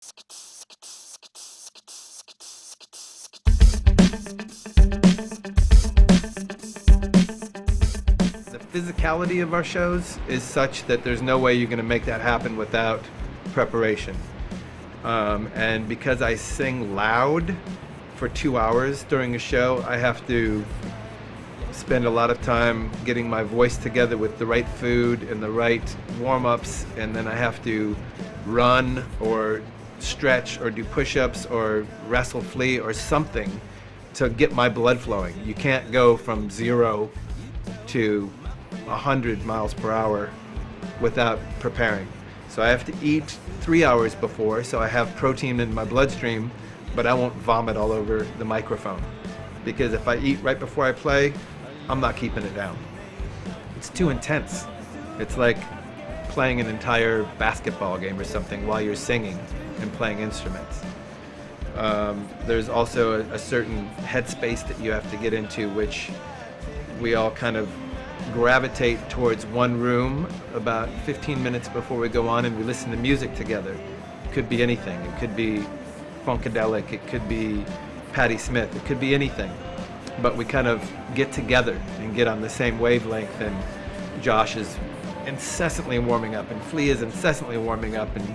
The physicality of our shows is such that there's no way you're going to make that happen without preparation. And because I sing loud for 2 hours during a show, I have to spend a lot of time getting my voice together with the right food and the right warm-ups, and then I have to run or stretch or do push-ups or wrestle flea or something to get my blood flowing. You can't go from 0 to 100 miles per hour without preparing. So I have to eat 3 hours before, so I have protein in my bloodstream, but I won't vomit all over the microphone. Because if I eat right before I play, I'm not keeping it down. It's too intense. It's like playing an entire basketball game or something while you're singing and playing instruments. There's also a certain headspace that you have to get into, which we all kind of gravitate towards one room about 15 minutes before we go on, and we listen to music together. It could be anything. It could be funkadelic, it could be Patti Smith, it could be anything. But we kind of get together and get on the same wavelength, and Josh is incessantly warming up, and Flea is incessantly warming up, and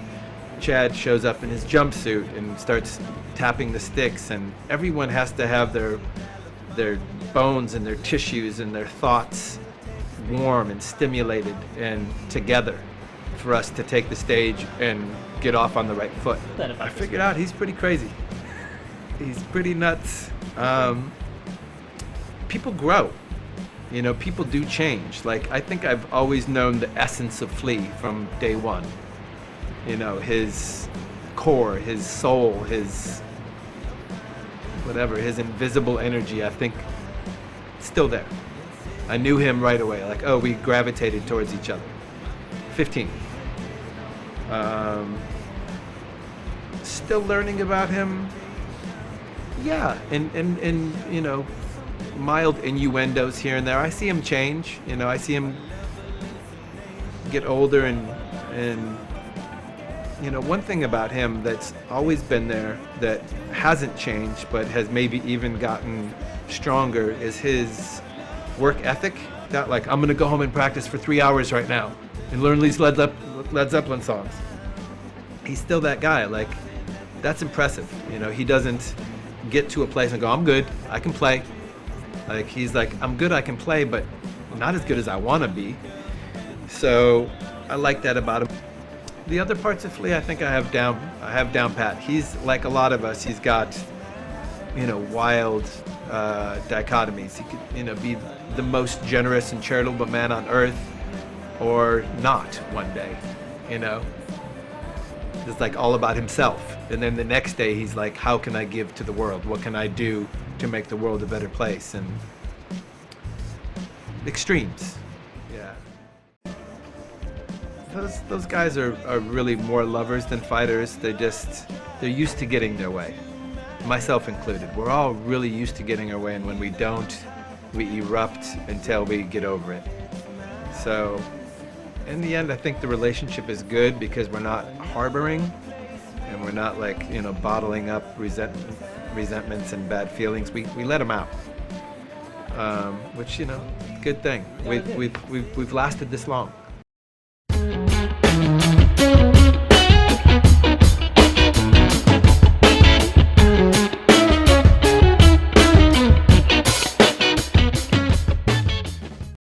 Chad shows up in his jumpsuit and starts tapping the sticks, and everyone has to have their bones and their tissues and their thoughts warm and stimulated and together for us to take the stage and get off on the right foot. I figured out he's pretty crazy. He's pretty nuts. People grow. You know, people do change. Like, I think I've always known the essence of Flea from day one. You know, his core, his soul, his whatever, his invisible energy, I think, still there. I knew him right away. Like, oh, we gravitated towards each other. 15. Still learning about him. Yeah, and you know, mild innuendos here and there. I see him change. You know, I see him get older, and you know, one thing about him that's always been there that hasn't changed but has maybe even gotten stronger is his work ethic. Not like, I'm gonna go home and practice for 3 hours right now and learn these Led Zeppelin songs. He's still that guy. Like, that's impressive. You know, he doesn't get to a place and go, I'm good, I can play. Like, he's like, I'm good, I can play, but not as good as I want to be. So I like that about him. The other parts of Flea, I think I have down pat. He's like a lot of us. He's got, you know, wild dichotomies. He could, you know, be the most generous and charitable man on earth, or not one day. You know, it's like all about himself. And then the next day, he's like, how can I give to the world? What can I do to make the world a better place? And extremes. Yeah. Those guys are really more lovers than fighters. They're used to getting their way, myself included. We're all really used to getting our way, and when we don't, we erupt until we get over it. So in the end, I think the relationship is good because we're not harboring, and we're not, like, you know, bottling up resentments and bad feelings. We let them out, which, you know, good thing. We've lasted this long.